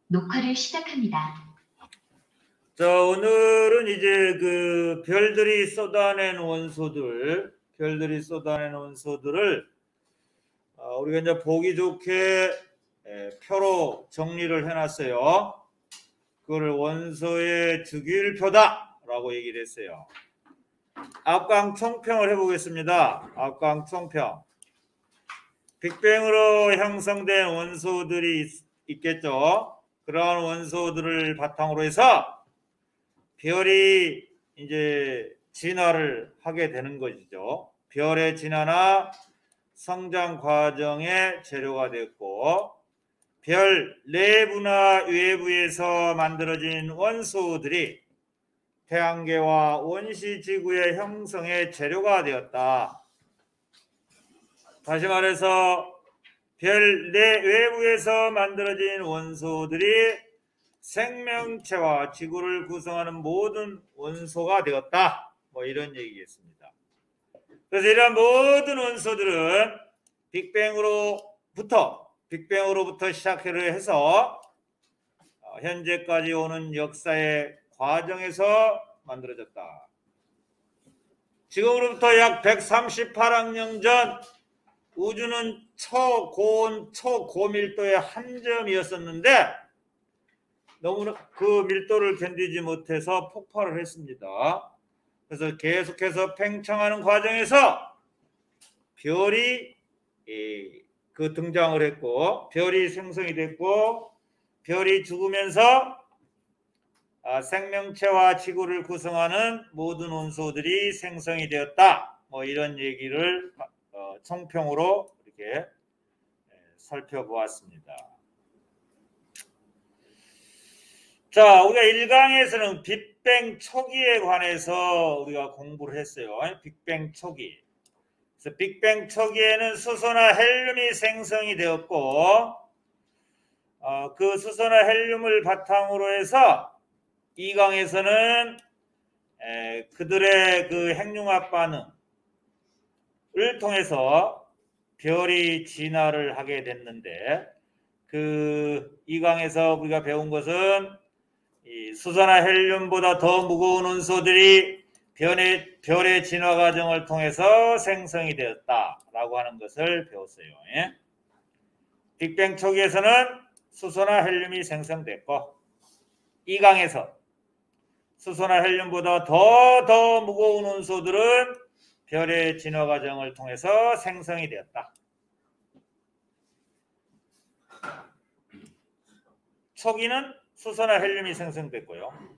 녹화를 시작합니다. 자, 오늘은 이제 그 별들이 쏟아낸 원소들을 우리가 이제 보기 좋게 표로 정리를 해놨어요. 그거를 원소의 주기율표다라고 얘기를 했어요. 압광총평을 해보겠습니다. 압광총평. 빅뱅으로 형성된 원소들이 있겠죠. 그러한 원소들을 바탕으로 해서 별이 이제 진화를 하게 되는 것이죠. 별의 진화나 성장 과정의 재료가 됐고, 별 내부나 외부에서 만들어진 원소들이 태양계와 원시지구의 형성의 재료가 되었다. 다시 말해서 별 내외부에서 만들어진 원소들이 생명체와 지구를 구성하는 모든 원소가 되었다. 뭐 이런 얘기겠습니다. 그래서 이러한 모든 원소들은 빅뱅으로부터 시작을 해서 현재까지 오는 역사의 과정에서 만들어졌다. 지금으로부터 약 138억 년 전 우주는 초고온, 초고밀도의 한 점이었었는데 너무나 그 밀도를 견디지 못해서 폭발을 했습니다. 그래서 계속해서 팽창하는 과정에서 별이 등장을 했고, 별이 생성이 됐고, 별이 죽으면서 생명체와 지구를 구성하는 모든 원소들이 생성이 되었다. 뭐 이런 얘기를 총평으로 이렇게 살펴보았습니다. 자, 우리가 1강에서는 빅뱅 초기에 관해서 우리가 공부를 했어요. 빅뱅 초기. 그래서 빅뱅 초기에는 수소나 헬륨이 생성이 되었고, 그 수소나 헬륨을 바탕으로 해서 2강에서는 그들의 그 핵융합 반응을 통해서 별이 진화를 하게 됐는데, 그 2강에서 우리가 배운 것은 이 수소나 헬륨보다 더 무거운 원소들이 별의 진화 과정을 통해서 생성이 되었다라고 하는 것을 배웠어요. 빅뱅 초기에서는 수소나 헬륨이 생성됐고, 2강에서 수소나 헬륨보다 더 무거운 원소들은 별의 진화 과정을 통해서 생성이 되었다. 초기는 수소나 헬륨이 생성됐고요.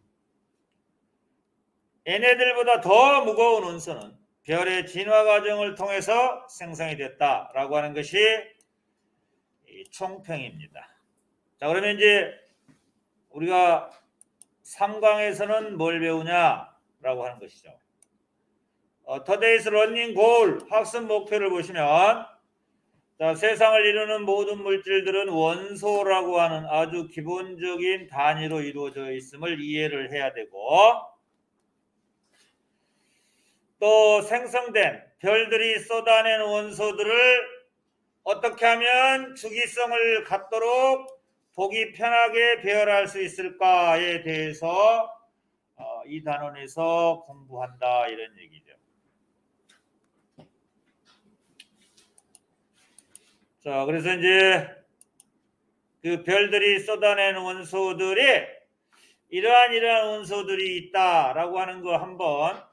얘네들보다 더 무거운 원소는 별의 진화 과정을 통해서 생성이 됐다라고 하는 것이 총평입니다. 자, 그러면 이제 우리가 3강에서는 뭘 배우냐라고 하는 것이죠. Today's Learning Goal, 학습 목표를 보시면, 자, 세상을 이루는 모든 물질들은 원소라고 하는 아주 기본적인 단위로 이루어져 있음을 이해를 해야 되고, 또 생성된 별들이 쏟아낸 원소들을 어떻게 하면 주기성을 갖도록 보기 편하게 배열할 수 있을까에 대해서 이 단원에서 공부한다, 이런 얘기죠. 자, 그래서 이제 그 별들이 쏟아낸 원소들이 이러한 원소들이 있다라고 하는 거 한번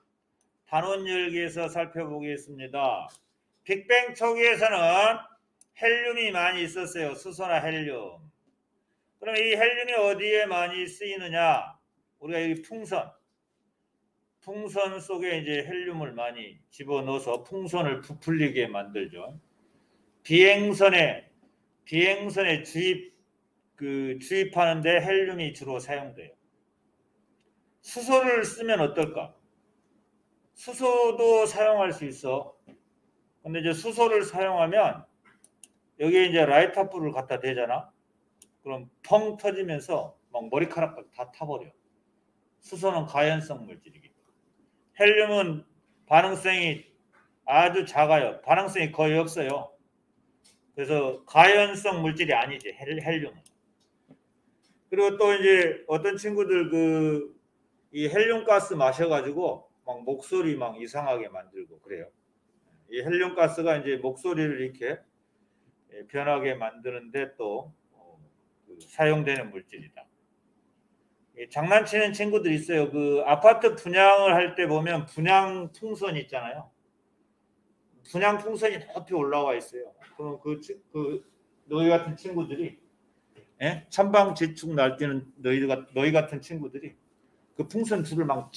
단원 열기에서 살펴보겠습니다. 빅뱅 초기에서는 헬륨이 많이 있었어요. 수소나 헬륨. 그럼 이 헬륨이 어디에 많이 쓰이느냐? 우리가 여기 풍선 속에 이제 헬륨을 많이 집어넣어서 풍선을 부풀리게 만들죠. 비행선에 주입하는데 헬륨이 주로 사용돼요. 수소를 쓰면 어떨까? 수소도 사용할 수 있어. 근데 이제 수소를 사용하면 여기에 이제 라이터 불을 갖다 대잖아. 그럼 펑 터지면서 막 머리카락까지 다 타버려. 수소는 가연성 물질이기 때문에. 헬륨은 반응성이 아주 작아요. 반응성이 거의 없어요. 그래서 가연성 물질이 아니지, 헬륨은. 그리고 또 이제 어떤 친구들 이 헬륨가스 마셔가지고 막 목소리 막 이상하게 만들고 그래요. 이 헬륨가스가 이제 목소리를 이렇게 변하게 만드는데 또 사용되는 물질이다. 장난치는 친구들 있어요. 그 아파트 분양을 할 때 보면 분양 풍선 있잖아요. 분양 풍선이 높이 올라와 있어요. 그럼 그 너희 같은 친구들이 천방지축 날뛰는 너희 같은 친구들이 그 풍선 줄을 막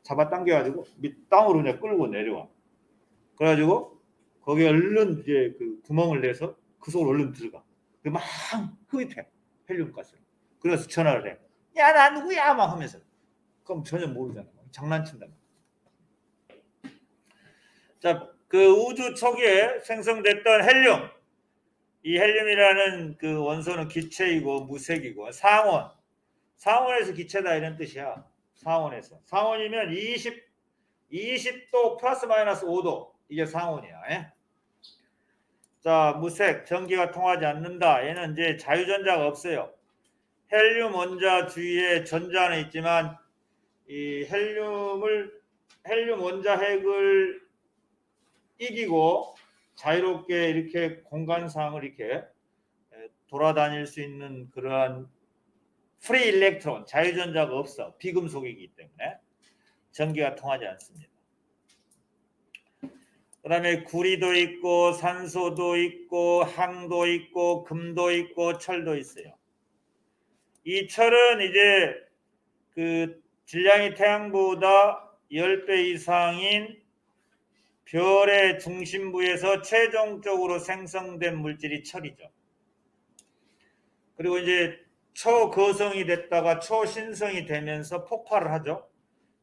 잡아당겨가지고 밑 땅으로 그냥 끌고 내려와. 그래가지고 거기에 얼른 이제 그 구멍을 내서 그 속으로 얼른 들어가. 막 흡입해 헬륨가스를. 그래서 전화를 해. 야, 나 누구야? 막 하면서. 그럼 전혀 모르잖아. 장난친다. 자, 그 우주 초기에 생성됐던 헬륨. 이 헬륨이라는 그 원소는 기체이고 무색이고 상온에서 기체다 이런 뜻이야. 상온에서. 상온이면 20도 플러스 마이너스 5도. 이게 상온이야. 자, 무색, 전기가 통하지 않는다. 얘는 이제 자유전자가 없어요. 헬륨 원자 주위에 전자는 있지만 이 헬륨 원자핵을 이기고 자유롭게 이렇게 공간상을 이렇게 돌아다닐 수 있는 그러한 프리 일렉트론, 자유전자가 없어. 비금속이기 때문에 전기가 통하지 않습니다. 그 다음에 구리도 있고 산소도 있고 항도 있고 금도 있고 철도 있어요. 이 철은 이제 그 질량이 태양보다 10배 이상인 별의 중심부에서 최종적으로 생성된 물질이 철이죠. 그리고 이제 초거성이 됐다가 초신성이 되면서 폭발을 하죠.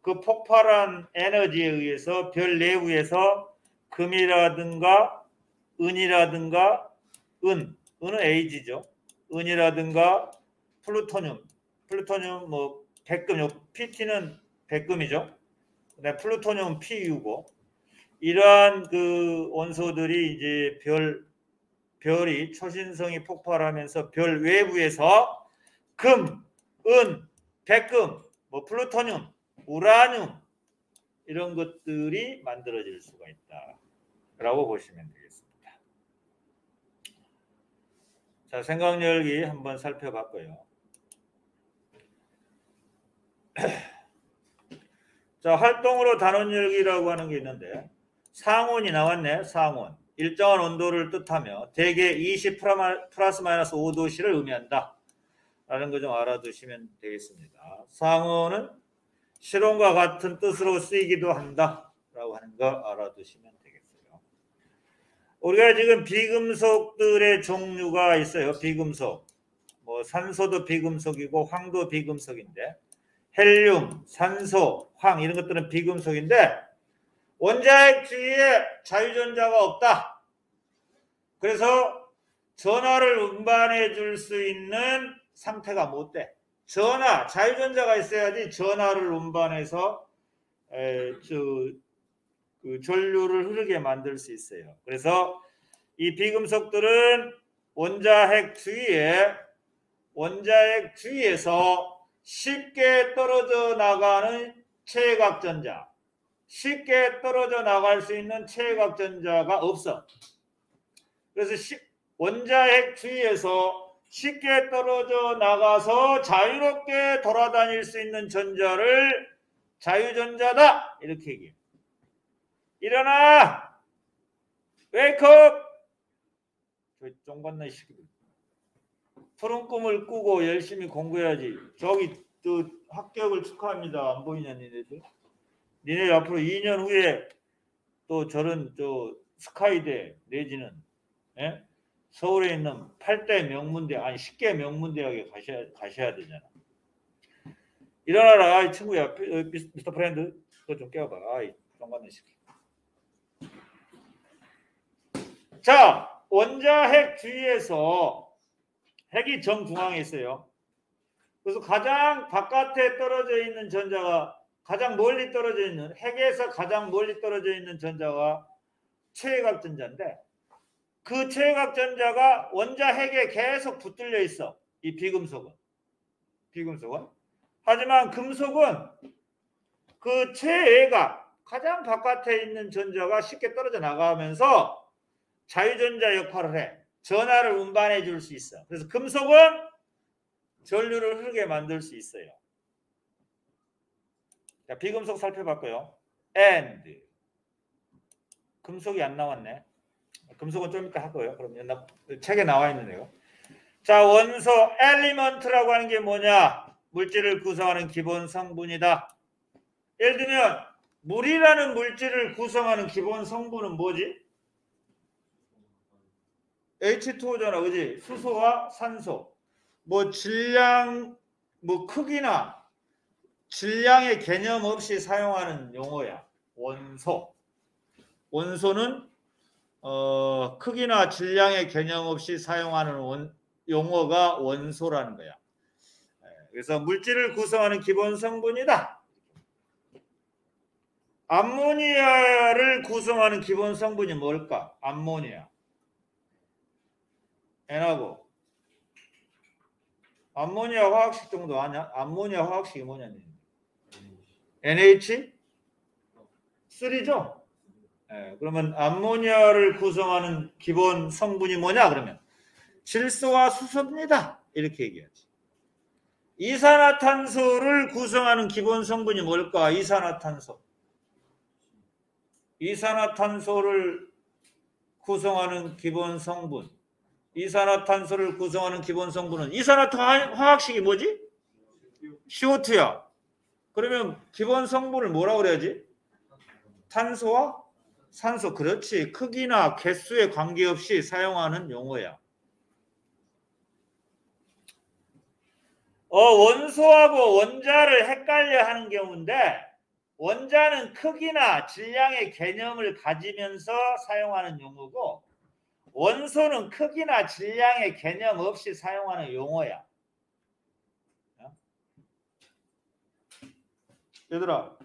그 폭발한 에너지에 의해서 별 내부에서 금이라든가 은이라든가 은은 Ag죠. 은이라든가 플루토늄 뭐 백금, PT는 백금이죠. 그다음에 플루토늄은 PU고 이러한 그 원소들이 이제 별이 초신성이 폭발하면서 별 외부에서 금, 은, 백금, 뭐 플루토늄, 우라늄 이런 것들이 만들어질 수가 있다라고 보시면 되겠습니다. 자, 생각열기 한번 살펴봤고요. 자, 활동으로 단원열기라고 하는 게 있는데 상온이 나왔네. 상온. 일정한 온도를 뜻하며 대개 20 플러스 마이너스 5도씨를 의미한다. 라는 거 좀 알아두시면 되겠습니다. 상온은 실온과 같은 뜻으로 쓰이기도 한다. 라고 하는 거 알아두시면 되겠어요. 우리가 지금 비금속들의 종류가 있어요. 비금속. 뭐 산소도 비금속이고 황도 비금속인데 헬륨, 산소, 황 이런 것들은 비금속인데 원자핵 주위에 자유전자가 없다. 그래서 전하를 운반해 줄 수 있는 상태가 못 돼. 자유전자가 있어야지 전하를 운반해서 그 전류를 흐르게 만들 수 있어요. 그래서 이 비금속들은 원자핵 주위에서 쉽게 떨어져 나가는 체각전자, 쉽게 떨어져 나갈 수 있는 체각전자가 없어. 그래서 원자핵 주위에서 쉽게 떨어져 나가서 자유롭게 돌아다닐 수 있는 전자를 자유전자다 이렇게 얘기해요. 일어나! 웨이크업! 저 쫑받는 시기들. 푸른 꿈을 꾸고 열심히 공부해야지. 저기 또 합격을 축하합니다. 안 보이냐 니네들? 니네 앞으로 2년 후에 또 저런 스카이대 내지는 서울에 있는 8대 명문대 10개 명문대학에 가셔야 되잖아. 일어나라 이 친구야. 미스터 프렌드 그거 좀 깨워봐. 쫑받는 시기. 자, 원자핵 주위에서 핵이 정중앙에 있어요. 그래서 가장 바깥에 떨어져 있는 전자가 가장 멀리 떨어져 있는 핵에서 가장 멀리 떨어져 있는 전자가 최외곽 전자인데 그 최외각 전자가 원자 핵에 계속 붙들려 있어. 이 비금속은. 하지만 금속은 그 최외각 가장 바깥에 있는 전자가 쉽게 떨어져 나가면서 자유전자 역할을 해. 전하를 운반해 줄 수 있어. 그래서 금속은 전류를 흐르게 만들 수 있어요. 자, 비금속 살펴봤고요. and 금속이 안 나왔네. 금속은 좀 이따 하고요. 그럼 책에 나와 있는데요. 자, 원소 엘리먼트라고 하는 게 뭐냐? 물질을 구성하는 기본 성분이다. 예를 들면 물이라는 물질을 구성하는 기본 성분은 뭐지? H2O잖아, 그지? 수소와 산소. 뭐 질량, 뭐 크기나 질량의 개념 없이 사용하는 용어야. 원소. 원소는 크기나 질량의 개념 없이 사용하는 용어가 원소라는 거야. 그래서 물질을 구성하는 기본 성분이다. 암모니아를 구성하는 기본 성분이 뭘까? 암모니아. N하고 암모니아 화학식 정도 아냐? 암모니아 화학식이 뭐냐? NH3죠? 네, 그러면 암모니아를 구성하는 기본 성분이 뭐냐? 그러면 질소와 수소입니다. 이렇게 얘기하지. 이산화탄소를 구성하는 기본 성분이 뭘까? 이산화탄소를 구성하는 기본 성분. 이산화탄소를 구성하는 기본 성분은 이산화탄 화학식이 뭐지? CO2야. 그러면 기본 성분을 뭐라고 그래야지? 탄소와 산소. 그렇지. 크기나 개수에 관계없이 사용하는 용어야. 원소하고 원자를 헷갈려 하는 경우인데 원자는 크기나 질량의 개념을 가지면서 사용하는 용어고 원소는 크기나 질량의 개념 없이 사용하는 용어야. 얘들아,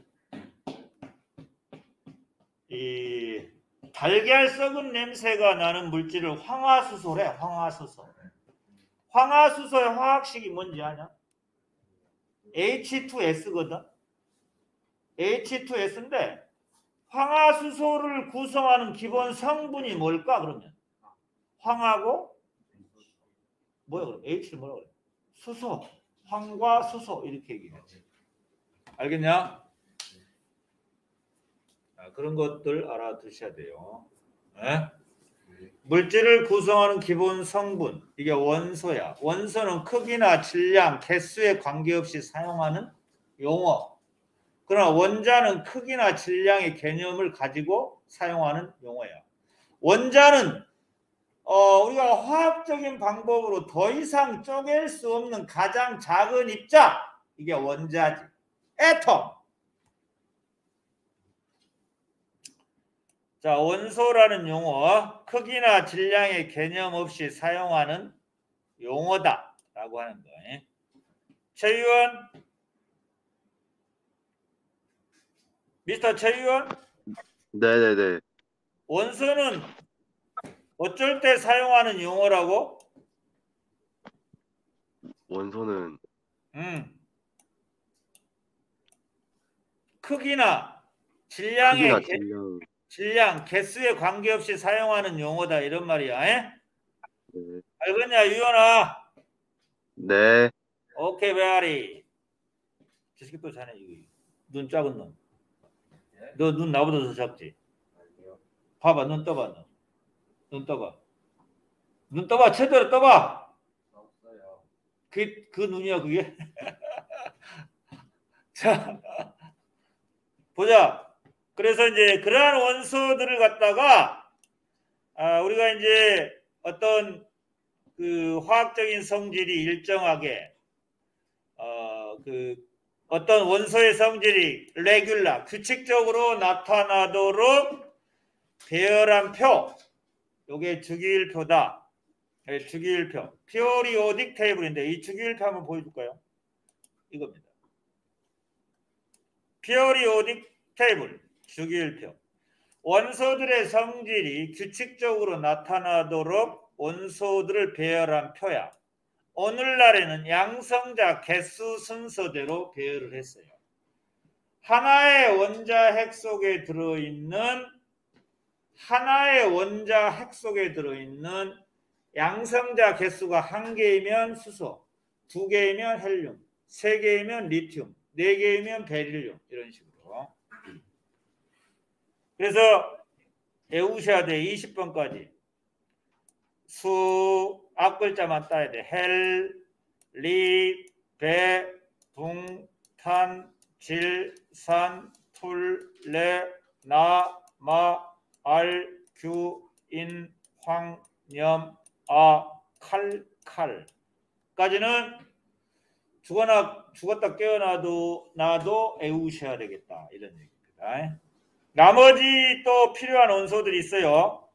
이 달걀 썩은 냄새가 나는 물질을 황화수소래. 황화수소의 화학식이 뭔지 아냐? H2S거든. H2S인데 황화수소를 구성하는 기본 성분이 뭘까? 그러면 황하고 뭐야 그럼? H를 뭐라 그래? 수소, 황과수소 이렇게 얘기하지. 알겠냐? 그런 것들 알아두셔야 돼요. 네? 물질을 구성하는 기본 성분, 이게 원소야. 원소는 크기나 질량, 개수에 관계없이 사용하는 용어. 그러나 원자는 크기나 질량의 개념을 가지고 사용하는 용어야. 원자는 우리가 화학적인 방법으로 더 이상 쪼갤 수 없는 가장 작은 입자, 이게 원자지. 애톰. 자, 원소라는 용어, 크기나 질량의 개념 없이 사용하는 용어다 라고 하는 거예요. 최유원, 미스터 최유원. 네네네. 원소는 어쩔 때 사용하는 용어라고? 원소는 크기나 질량의 질량, 개수에 관계없이 사용하는 용어다 이런 말이야. 에? 네. 알겠냐, 유연아? 네. 오케이, 베아리. 저 새끼 또 자네, 눈 작은 놈. 너 눈 나보다 더 작지? 봐봐, 눈 떠봐, 너. 눈 떠봐. 눈 떠봐, 제대로 떠봐. 그 눈이야, 그게? 자, 보자. 그래서 이제 그러한 원소들을 갖다가 우리가 이제 어떤 그 화학적인 성질이 일정하게 어떤 원소의 성질이 레귤라 규칙적으로 나타나도록 배열한 표, 요게 주기율표다. 주기율표, 피오리오딕 테이블인데 이 주기율표 한번 보여줄까요? 이겁니다. 피오리오딕 테이블, 주기율표. 원소들의 성질이 규칙적으로 나타나도록 원소들을 배열한 표야. 오늘날에는 양성자 개수 순서대로 배열을 했어요. 하나의 원자핵 속에 들어있는 양성자 개수가 1개이면 수소, 2개이면 헬륨, 3개이면 리튬, 4개이면 베릴륨, 이런 식으로. 그래서 외우셔야 돼. 20번까지. 수, 앞글자만 따야 돼. 헬, 리, 배, 붕, 탄, 질, 산, 풀, 레, 나, 마, 알, 규, 인, 황, 염, 아, 칼, 까지는 죽었다 깨어나도 외우셔야 되겠다. 이런 얘기입니다. 나머지 또 필요한 원소들이 있어요.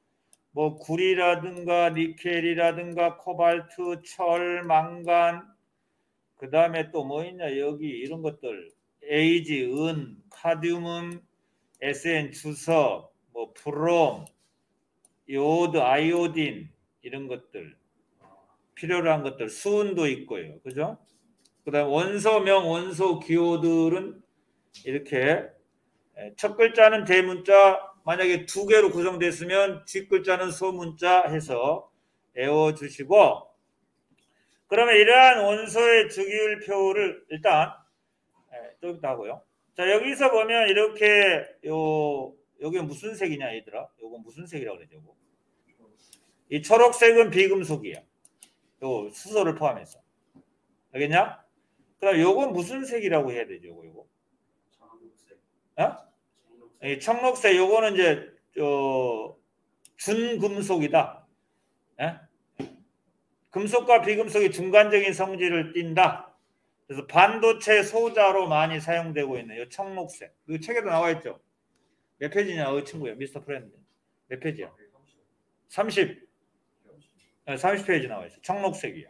뭐 구리라든가 니켈이라든가 코발트, 철, 망간, 그 다음에 또 뭐 있냐, 여기 이런 것들, 에이지, 은, 카디움, SN, 주석, 뭐 브롬, 요오드, 아이오딘, 이런 것들 필요로 한 것들, 수은도 있고요. 그죠? 그 다음 원소명, 원소 기호들은 이렇게 첫 글자는 대문자, 만약에 2개로 구성됐으면 뒷글자는 소문자 해서 외워주시고, 그러면 이러한 원소의 주기율표를 일단 좀 이따 하고요. 자, 여기서 보면 이렇게 여기 무슨 색이냐 얘들아? 요거 무슨 색이라고 그러죠? 이 초록색은 비금속이야. 요 수소를 포함해서. 알겠냐? 그다음 요건 무슨 색이라고 해야 되죠? 요거. 이 청록색 요거는 이제 준금속이다. 예? 금속과 비금속이 중간적인 성질을 띈다. 그래서 반도체 소자로 많이 사용되고 있는 이 청록색. 이 책에도 나와 있죠. 몇 페이지냐, 친구야, 미스터 프렌드. 몇 페이지야? 30. 30페이지 나와 있어. 청록색이야.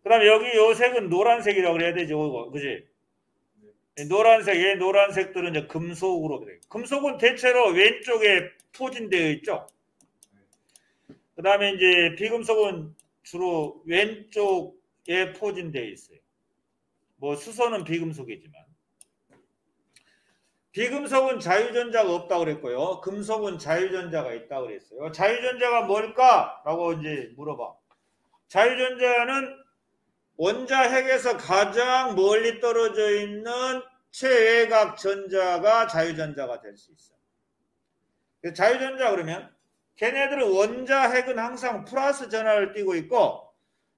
그다음 여기 요 색은 노란색이라고 그래야 되죠, 그지? 노란색, 노란색들은 이제 금속으로 그래요. 금속은 대체로 왼쪽에 포진되어 있죠. 그다음에 이제 비금속은 주로 왼쪽에 포진되어 있어요. 뭐 수소는 비금속이지만. 비금속은 자유전자가 없다고 그랬고요. 금속은 자유전자가 있다고 그랬어요. 자유전자가 뭘까라고 이제 물어봐. 자유전자는 원자핵에서 가장 멀리 떨어져 있는 최외곽 전자가 자유전자가 될 수 있어. 자유전자 그러면 걔네들은 원자핵은 항상 플러스 전하를 띠고 있고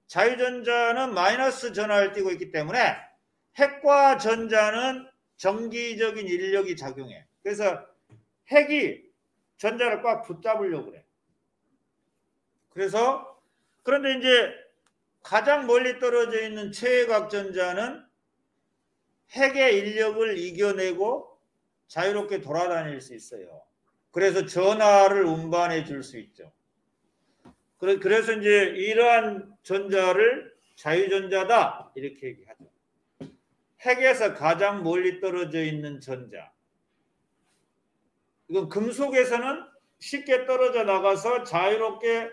자유전자는 마이너스 전하를 띠고 있기 때문에 핵과 전자는 정기적인 인력이 작용해. 그래서 핵이 전자를 꽉 붙잡으려고 그래. 그래서 그런데 이제 가장 멀리 떨어져 있는 최외곽 전자는 핵의 인력을 이겨내고 자유롭게 돌아다닐 수 있어요. 그래서 전하를 운반해 줄 수 있죠. 그래서 이제 이러한 전자를 자유전자다 이렇게 얘기하죠. 핵에서 가장 멀리 떨어져 있는 전자. 이건 금속에서는 쉽게 떨어져 나가서 자유롭게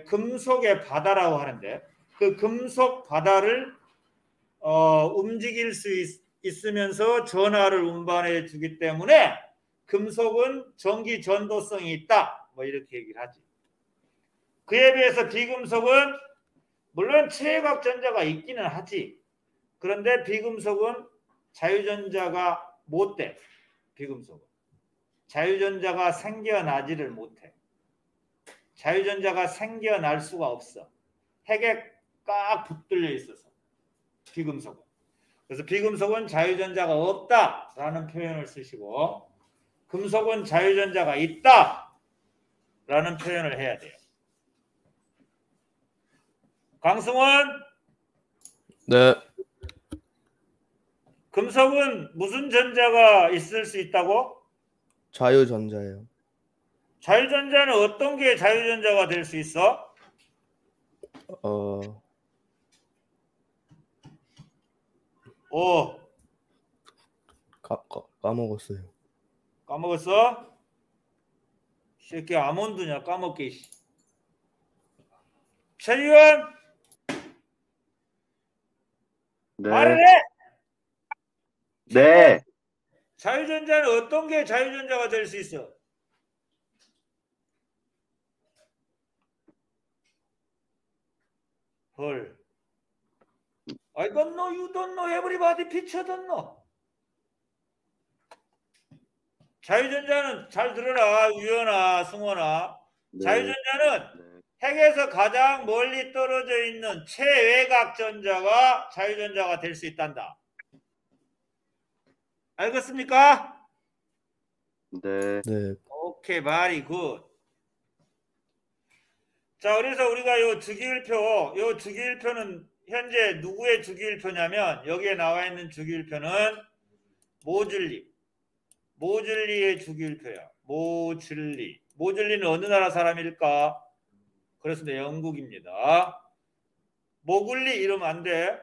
금속의 바다라고 하는데 그 금속 바다를 움직일 수 있으면서 전하를 운반해 주기 때문에 금속은 전기 전도성이 있다. 뭐 이렇게 얘기를 하지. 그에 비해서 비금속은 물론 최외곽 전자가 있기는 하지. 그런데 비금속은 자유전자가 못 돼. 비금속은. 자유전자가 생겨나지를 못해. 자유전자가 생겨날 수가 없어. 핵에 꽉 붙들려 있어서. 비금속은. 그래서 비금속은 자유전자가 없다라는 표현을 쓰시고 금속은 자유전자가 있다라는 표현을 해야 돼요. 강승원? 네. 금속은 무슨 전자가 있을 수 있다고? 자유전자예요. 자유전자는 어떤 게 자유전자가 될 수 있어? 까먹었어요. 까먹었어? 새끼 아몬드냐 까먹게. 최의원 말을 네. 해. 네. 자유전자는 어떤 게 자유전자가 될 수 있어? 헐. I don't know, you don't know, everybody picture don't know. 자유전자는 잘 들어라, 유연아, 승원아. 네. 자유전자는 네. 핵에서 가장 멀리 떨어져 있는 최외곽 전자가 자유전자가 될 수 있단다. 알겠습니까? 네. 네. 오케이, very good. 자, 그래서 우리가 요 주기율표는 현재 누구의 주기율표냐면 여기에 나와 있는 주기율표는 모즐리의 주기율표야. 모즐리는 어느 나라 사람일까? 그렇습니다. 영국입니다. 모글리 이러면 안 돼.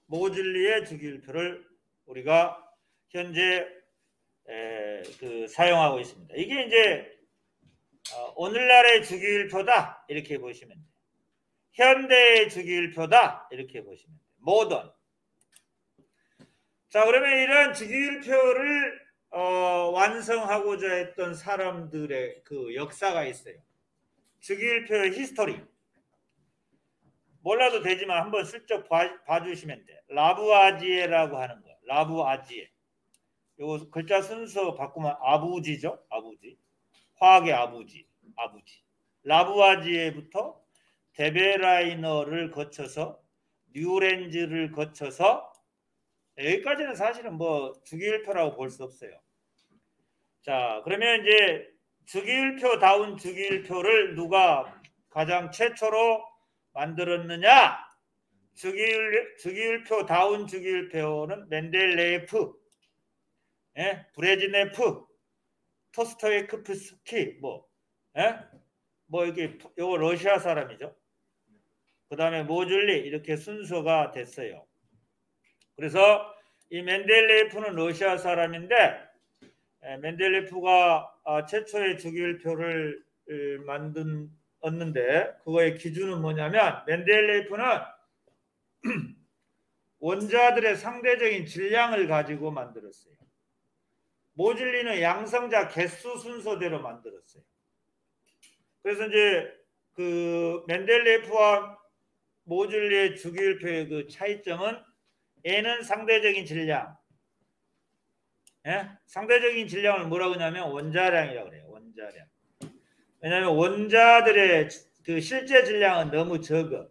모즐리의 주기율표를 우리가 현재 사용하고 있습니다. 이게 이제 오늘날의 주기율표다 이렇게 보시면 돼요. 현대의 주기율표다 이렇게 보시면 돼요. 모던. 자, 그러면 이런 주기율표를 완성하고자 했던 사람들의 그 역사가 있어요. 주기율표의 히스토리. 몰라도 되지만 한번 슬쩍 봐주시면 돼. 라부아지에라고 하는 거. 라부아지에. 요거 글자 순서 바꾸면 아부지죠. 아부지. 화학의 아부지. 라부아지에부터 데베라이너를 거쳐서 뉴렌즈를 거쳐서 여기까지는 사실은 뭐 주기율표라고 볼 수 없어요. 자, 그러면 이제 주기율표다운 주기율표를 누가 가장 최초로 만들었느냐? 주기율표다운 주기율표는 멘델레예프, 브레즈네프, 토스토예크프스키, 이게 요거 러시아 사람이죠. 그 다음에 모즐리 이렇게 순서가 됐어요. 그래서 이 멘델레예프는 러시아 사람인데 멘델레예프가 최초의 주기율표를 만들었는데 그거의 기준은 뭐냐면 멘델레예프는 원자들의 상대적인 질량을 가지고 만들었어요. 모즐리는 양성자 개수 순서대로 만들었어요. 그래서 이제 그 멘델레예프와 모즐리의 주기율표의 그 차이점은 N은 상대적인 질량. 상대적인 질량을 뭐라고 하냐면 원자량이라고 그래요. 원자량. 왜냐하면 원자들의 그 실제 질량은 너무 적어.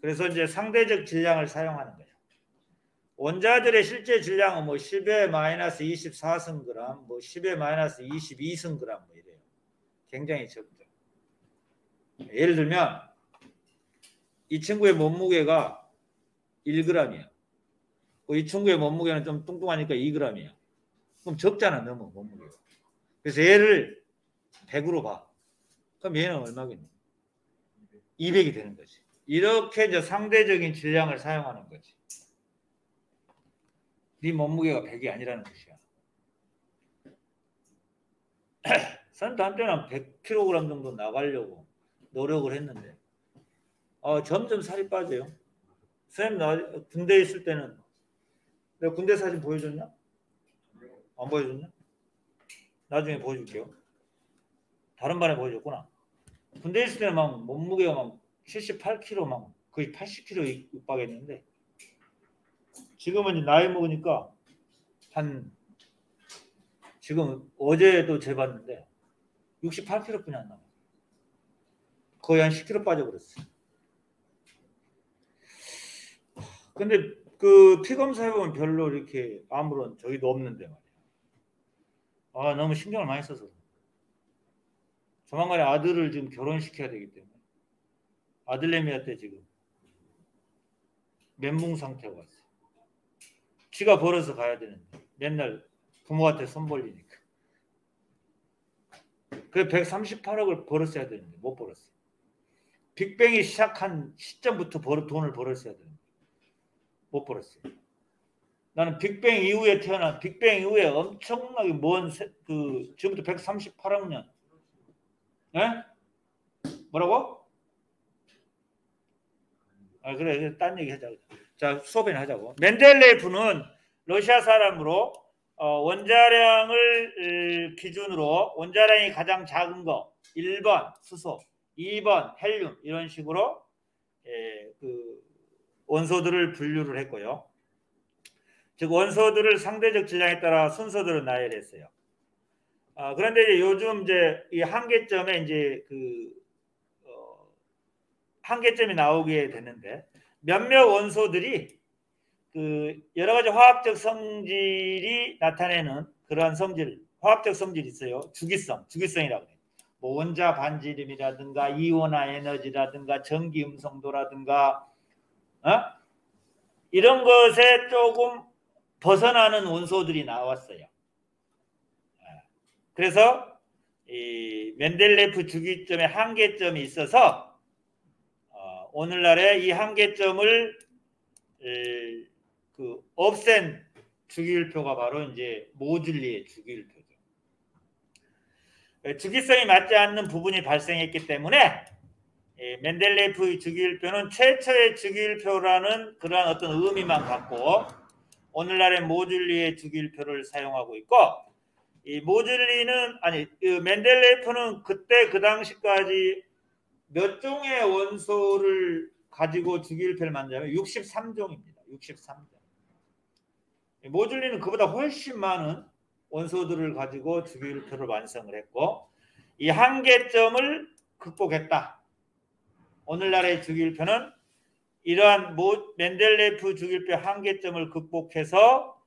그래서 이제 상대적 질량을 사용하는 거예요. 원자들의 실제 질량은 뭐 10의 마이너스 24승그램, 뭐 10의 마이너스 22승그램 뭐 이래요. 굉장히 적죠. 예를 들면 이 친구의 몸무게가 1g이야. 이 친구의 몸무게는 좀 뚱뚱하니까 2g이야. 그럼 적잖아, 너무 몸무게가. 그래서 얘를 100으로 봐. 그럼 얘는 얼마겠니? 200이 되는 거지. 이렇게 이제 상대적인 질량을 사용하는 거지. 네 몸무게가 100이 아니라는 것이야. 선도 한때는 100kg 정도 나가려고 노력을 했는데 점점 살이 빠져요. 선생님 나 군대에 있을 때는 내가 군대 사진 보여줬냐? 안 보여줬냐? 나중에 보여줄게요. 다른 반에 보여줬구나. 군대에 있을 때는 막 몸무게가 막 78kg 막 거의 80kg 육박했는데 지금은 이제 나이 먹으니까 지금 어제도 재봤는데 68kg뿐이 안 남아. 거의 한 10kg 빠져버렸어. 근데 그 피 검사해보면 별로 이렇게 아무런 저기도 없는데 말이야. 너무 신경을 많이 써서. 조만간에 아들을 지금 결혼시켜야 되기 때문에 아들내미한테 지금 멘붕 상태가 왔어. 지가 벌어서 가야 되는데 맨날 부모한테 손 벌리니까. 그래 138억을 벌었어야 되는데 못 벌었어. 빅뱅이 시작한 시점부터 돈을 벌었어야 되는데 못 벌었어요. 나는 빅뱅 이후에 태어난 빅뱅 이후에 엄청나게 먼 지금부터 138억 년. 예? 뭐라고? 아 그래 딴 얘기 하자고. 자 수업에는 하자고. 멘델레예프는 러시아 사람으로 원자량을 기준으로 원자량이 가장 작은 거 1번 수소, 2번 헬륨 이런 식으로 그 원소들을 분류를 했고요. 즉 원소들을 상대적 질량에 따라 순서대로 나열했어요. 그런데 이제 요즘 이제 이 한계점에 이제 한계점이 나오게 됐는데 몇몇 원소들이 그 여러 가지 화학적 성질이 나타내는 그러한 성질, 화학적 성질이 있어요. 주기성이라고 해요. 뭐 원자 반지름이라든가 이온화 에너지라든가 전기 음성도라든가 이런 것에 조금 벗어나는 원소들이 나왔어요. 그래서 이 멘델레프 주기점의 한계점이 있어서 오늘날의 이 한계점을 없앤 주기율표가 바로 이제 모듈리의 주기율표죠. 주기성이 맞지 않는 부분이 발생했기 때문에 멘델레이프 주기율표는 최초의 주기율표라는 그러한 어떤 의미만 갖고 오늘날의 모듈리의 주기율표를 사용하고 있고 이 멘델레이프는 그때 그 당시까지 몇 종의 원소를 가지고 주기율표를 만들면 63종입니다. 63종. 모듈리는 그보다 훨씬 많은 원소들을 가지고 주기율표를 완성을 했고 이 한계점을 극복했다. 오늘날의 주기율표는 이러한 멘델레이프 주기율표 한계점을 극복해서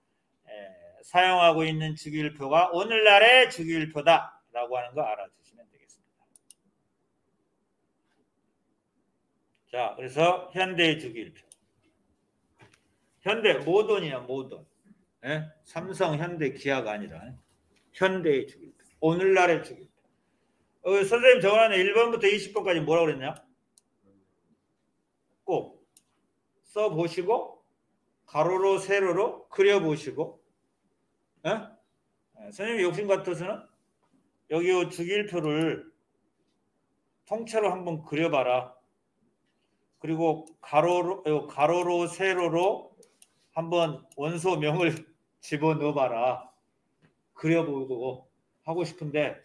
사용하고 있는 주기율표가 오늘날의 주기율표다라고 하는 거 알아주시면 되겠습니다. 자, 그래서 현대의 주기율표. 현대 모던이야 모던. 삼성, 현대, 기아가 아니라 현대의 주기율표. 오늘날의 주기율표. 선생님 적어놨네. 1번부터 20번까지 뭐라고 그랬냐? 꼭 써보시고 가로로 세로로 그려보시고 선생님이 욕심 같아서는 여기 주기율표를 통째로 한번 그려봐라. 그리고 가로로 세로로 한번 원소명을 집어넣어봐라. 그려보고 하고 싶은데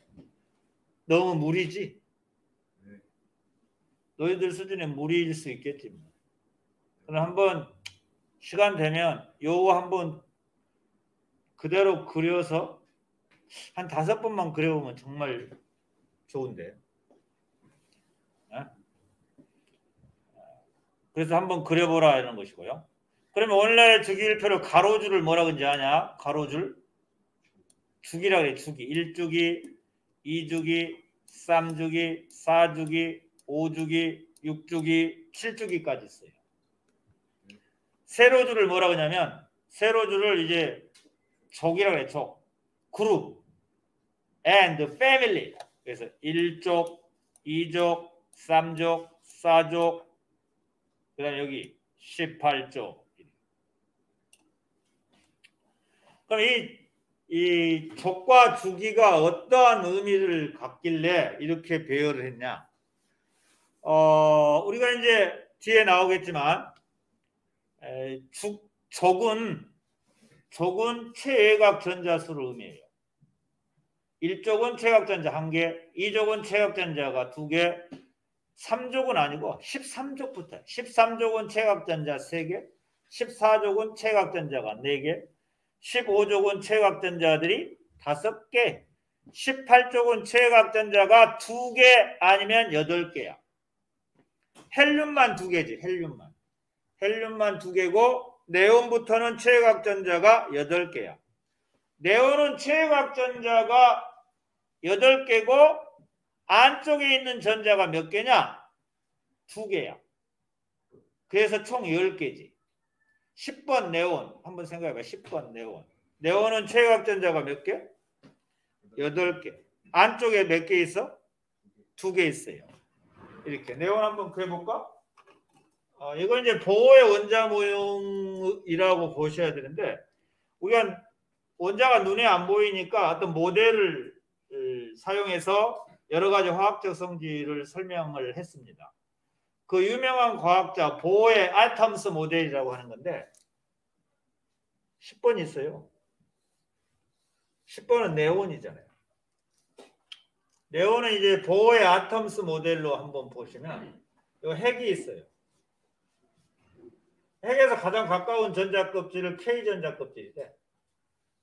너무 무리지? 너희들 수준에 무리일 수 있겠지. 그럼 한번 시간 되면 요거 한번 그대로 그려서 한 5번만 그려보면 정말 좋은데. 그래서 한번 그려보라 이런 것이고요. 그러면 오늘날의 주기율표를 가로줄을 뭐라고 이제 하냐? 가로줄 주기라고 해. 주기 1주기 2주기 3주기 4주기 5주기 6주기 7주기까지 있어요. 세로줄을 뭐라고 하냐면 세로줄을 이제 족이라고 해. 족 그룹 and family. 그래서 1족 2족 3족 4족 그 다음에 여기 18족. 그럼 이 족과 주기가 어떠한 의미를 갖길래 이렇게 배열을 했냐? 우리가 이제 뒤에 나오겠지만 족은 체외각 전자수를 의미해요. 1족은 체각 전자 1개, 2족은 체각 전자가 2개, 3족은 아니고 13족부터 13족은 체각 전자 3개, 14족은 체각 전자가 4개, 15족은 체각 전자들이 5개, 18족은 체각 전자가 2개 아니면 8개야. 헬륨만 2개지. 헬륨만 2개고 네온부터는 체각 전자가 8개야. 네온은 체각 전자가 8개고 안쪽에 있는 전자가 몇 개냐? 2개야. 그래서 총 10개지. 10번 네온 한번 생각해봐. 10번 네온. 네온은 체각 전자가 몇 개? 8개. 안쪽에 몇 개 있어? 2개 있어요. 이렇게 네온 한번 그려볼까? 이건 이제 보호의 원자 모형이라고 보셔야 되는데 우리가 원자가 눈에 안 보이니까 어떤 모델을 사용해서 여러 가지 화학적 성질을 설명을 했습니다. 그 유명한 과학자 보의 아텀스 모델이라고 하는 건데 10번 있어요. 10번은 네온이잖아요. 네온은 이제 보의 아텀스 모델로 한번 보시면 이 핵이 있어요. 핵에서 가장 가까운 전자껍질을 K전자 껍질인데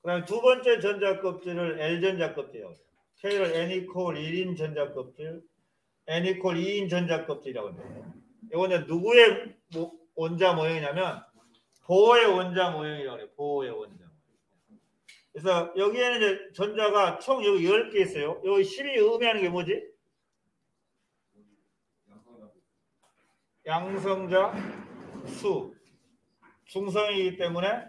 그 다음에 두 번째 전자 껍질을 L전자 껍질이라고 해요. K를 N=1인 전자 껍질, N=2인 전자 껍질이라고 해요. 이거는 누구의 원자 모형이냐면 보의 원자 모형이라고 해요. 보의 원자 모형. 그래서 여기에는 이제 전자가 총 여기 10개 있어요. 여기 10이 의미하는 게 뭐지? 양성자 수. 중성이기 때문에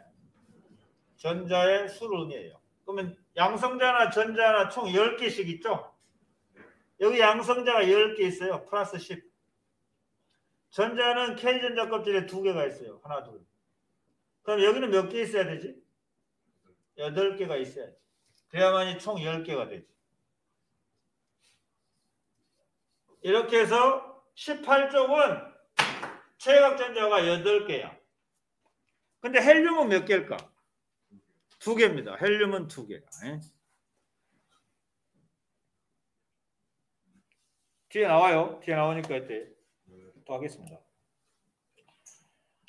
전자의 수를 의미해요. 그러면 양성자나 전자나 총 10개씩 있죠? 여기 양성자가 10개 있어요. 플러스 10. 전자는 K전자 껍질에 2개가 있어요. 하나, 둘. 그럼 여기는 몇 개 있어야 되지? 8개가 있어야지. 그래야만이 총 10개가 되지. 이렇게 해서 18쪽은 최각전자가 8개야. 근데 헬륨은 몇 개일까? 2개입니다. 헬륨은 2개야. 뒤에 나와요. 뒤에 나오니까 이때 또 하겠습니다.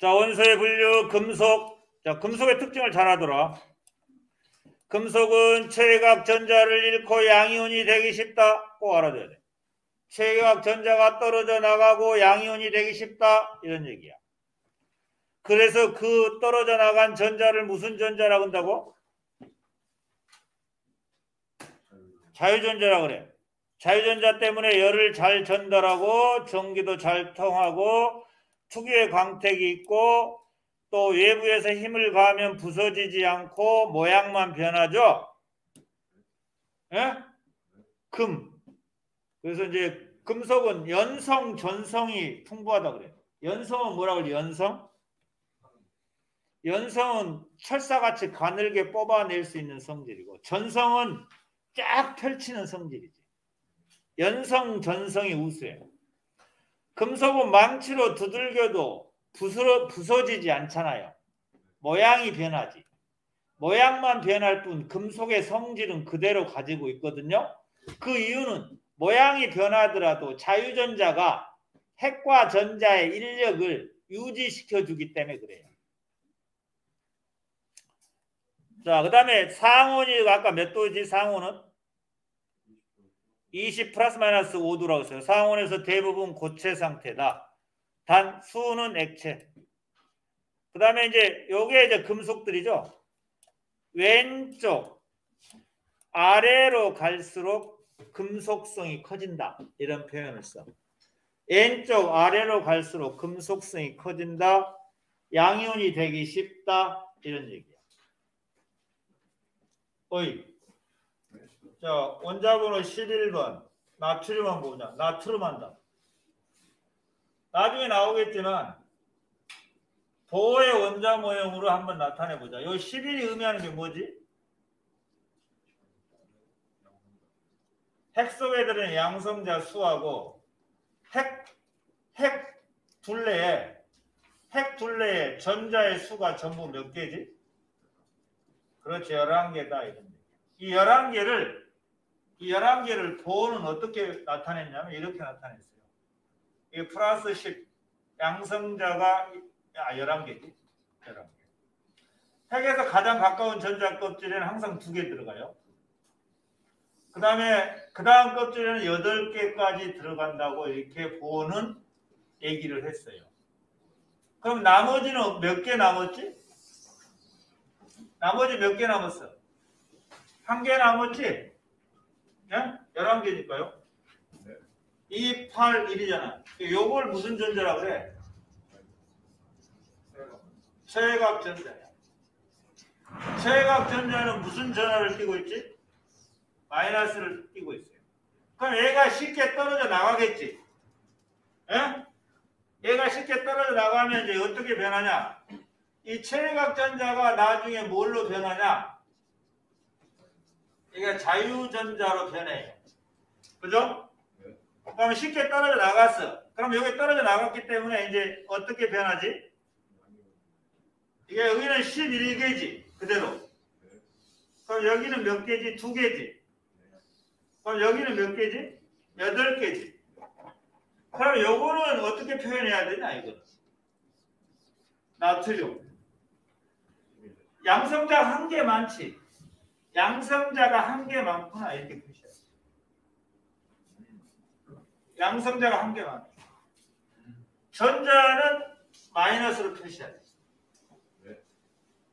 자, 원소의 분류, 금속. 자, 금속의 특징을 잘 하더라. 금속은 최각 전자를 잃고 양이온이 되기 쉽다. 꼭 알아둬야 돼. 최각 전자가 떨어져 나가고 양이온이 되기 쉽다. 이런 얘기야. 그래서 그 떨어져 나간 전자를 무슨 전자라고 한다고? 자유전자라고 그래. 자유전자 때문에 열을 잘 전달하고 전기도 잘 통하고 특유의 광택이 있고 또 외부에서 힘을 가하면 부서지지 않고 모양만 변하죠. 예? 금. 그래서 이제 금속은 연성, 전성이 풍부하다 그래요. 연성은 뭐라고 그래요? 연성? 연성은 철사같이 가늘게 뽑아낼 수 있는 성질이고 전성은 쫙 펼치는 성질이지. 연성, 전성이 우수해요. 금속은 망치로 두들겨도 부서지지 않잖아요. 모양이 변하지. 모양만 변할 뿐 금속의 성질은 그대로 가지고 있거든요. 그 이유는 모양이 변하더라도 자유전자가 핵과 전자의 인력을 유지시켜 주기 때문에 그래요. 자, 그 다음에 상온이 아까 몇 도지? 상온은 20 플러스 마이너스 5도라고 했어요. 상온에서 대부분 고체 상태다. 단 수는 액체. 그 다음에 이제 요게 이제 금속들이죠. 왼쪽 아래로 갈수록 금속성이 커진다. 이런 표현을 써. 왼쪽 아래로 갈수록 금속성이 커진다. 양이온이 되기 쉽다. 이런 얘기야. 어이. 자, 원자번호 11번. 나트륨만 보자. 나트륨 한다. 나중에 나오겠지만 보의 원자 모형으로 한번 나타내 보자. 요 11이 의미하는 게 뭐지? 핵 속에 들은 양성자 수하고 핵 둘레에 전자의 수가 전부 몇 개지? 그렇지, 11개다. 이런. 이 11개를 보는 어떻게 나타냈냐면 이렇게 나타냈어요. 이 플러스 10 양성자가 11개지. 11개. 핵에서 가장 가까운 전자 껍질에는 항상 2개 들어가요. 그 다음에 그 다음 껍질에는 8개까지 들어간다고 이렇게 보는 얘기를 했어요. 그럼 나머지는 몇 개 남았지? 나머지 몇 개 남았어? 1개 남았지? 예? 11개니까요. 2, 8, 1이잖아. 요걸 무슨 전자라고 그래? 최각 전자야. 최각 전자는 무슨 전하를 띄고 있지? 마이너스를 띄고 있어요. 그럼 얘가 쉽게 떨어져 나가겠지? 예? 얘가 쉽게 떨어져 나가면 이제 어떻게 변하냐? 이 체외각전자가 나중에 뭘로 변하냐? 이게 자유전자로 변해요. 그죠? 그럼 쉽게 떨어져 나갔어. 그럼 여기 떨어져 나갔기 때문에 이제 어떻게 변하지? 이게 여기는 11개지. 그대로. 그럼 여기는 몇 개지? 2개지. 그럼 여기는 몇 개지? 8개지. 그럼 요거는 어떻게 표현해야 되냐, 이거는. 나트륨. 양성자 1개 많지. 양성자가 1개 많구나. 이렇게 표시해. 양성자가 1개 많아. 전자는 마이너스로 표시해야 돼.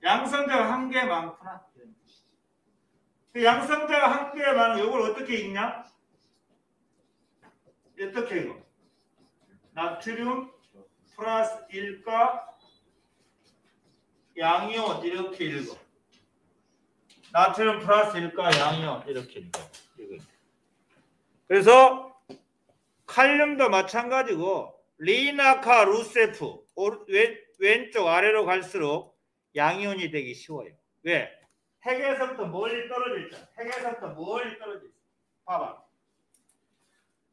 양성자가 1개 많구나. 그 양성자가 1개 많은 이걸 어떻게 읽냐? 어떻게 읽어? 나트륨 플러스 1과 양이온 이렇게 읽어. 나트륨 플러스 1과 양이온 이렇게 읽어. 그래서 칼륨도 마찬가지고 리나카 루세프 왼쪽 아래로 갈수록 양이온이 되기 쉬워요. 왜? 핵에서부터 멀리 떨어져 있잖아. 핵에서부터 멀리 떨어져 있어. 봐봐.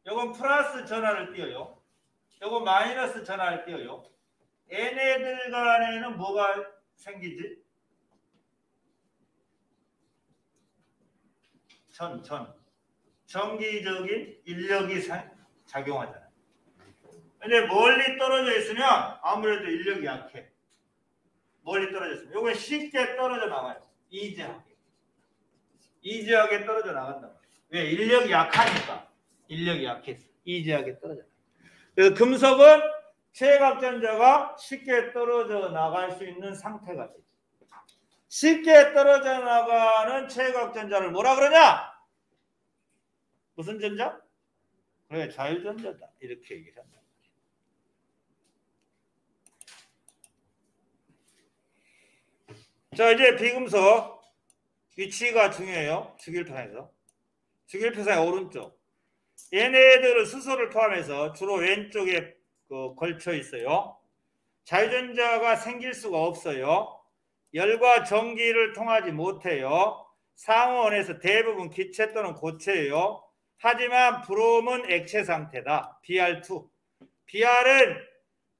요건 플러스 전하를 띄어요. 요건 마이너스 전하를 띄어요. 얘네들 간에는 뭐가 생기지? 전기적인 인력이 작용하잖아. 근데 멀리 떨어져 있으면 아무래도 인력이 약해. 멀리 떨어져 있으면. 요건 쉽게 떨어져 나가요. 이지하게 떨어져 나간단 말이에요. 왜? 인력이 약하니까. 인력이 약해서 이지하게 떨어져 나가요. 그래서 금속은 체외각전자가 쉽게 떨어져 나갈 수 있는 상태가 되죠. 쉽게 떨어져 나가는 체외각전자를 뭐라 그러냐? 무슨 전자? 그래, 자유전자다. 이렇게 얘기를 한다. 자, 이제 비금속 위치가 중요해요. 주기율표상에서. 주기율표상의 오른쪽. 얘네들은 수소를 포함해서 주로 왼쪽에 걸쳐 있어요. 자유전자가 생길 수가 없어요. 열과 전기를 통하지 못해요. 상온에서 대부분 기체 또는 고체예요. 하지만 브롬은 액체 상태다. BR2. BR은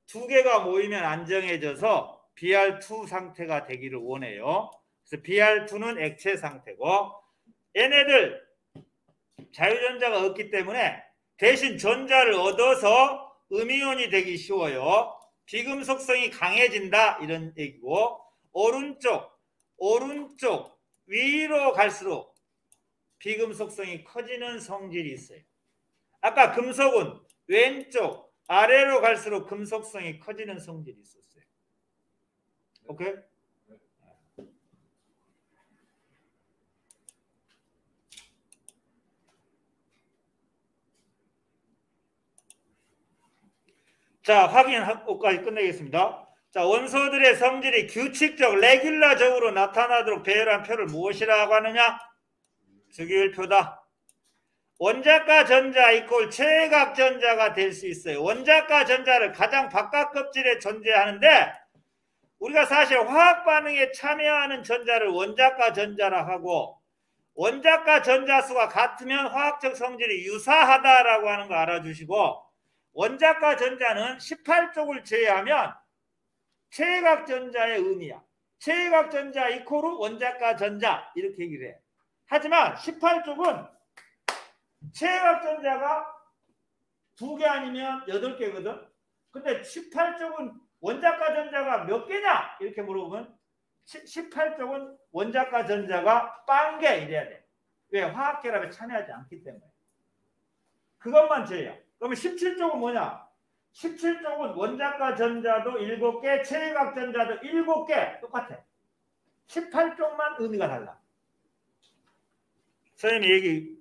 2개가 모이면 안정해져서 BR2 상태가 되기를 원해요. 그래서 BR2는 액체 상태고, 얘네들 자유전자가 없기 때문에 대신 전자를 얻어서 음이온이 되기 쉬워요. 비금속성이 강해진다 이런 얘기고, 오른쪽 위로 갈수록 비금속성이 커지는 성질이 있어요. 아까 금속은 왼쪽 아래로 갈수록 금속성이 커지는 성질이 있었어요. 오케이? 자, 확인하고까지 끝내겠습니다. 자, 원소들의 성질이 규칙적, 레귤라적으로 나타나도록 배열한 표를 무엇이라고 하느냐? 주기율표다. 원자가 전자 이꼴 체외각전자가 될 수 있어요. 원자가 전자를 가장 바깥 껍질에 존재하는데, 우리가 사실 화학 반응에 참여하는 전자를 원자가 전자라 하고, 원자가 전자수가 같으면 화학적 성질이 유사하다라고 하는 거 알아주시고, 원자가 전자는 18쪽을 제외하면 체외각 전자의 의미야. 체외각 전자 이코르 원자가 전자 이렇게 얘기를 해. 하지만 18쪽은 체외각 전자가 2개 아니면 8개거든. 근데 18쪽은 원자가 전자가 몇 개냐? 이렇게 물어보면 18쪽은 원자가 전자가 0개 이래야 돼. 왜? 화학 결합에 참여하지 않기 때문에. 그것만 제외야. 그러면 17쪽은 뭐냐? 17쪽은 원자가 전자도 7개, 체외각 전자도 7개 똑같아. 18쪽만 의미가 달라. 선생님이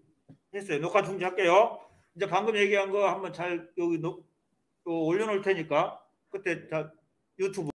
얘기했어요. 녹화 중지할게요. 이제 방금 얘기한 거 한번 잘 여기 올려놓을 테니까 그때 다 유튜브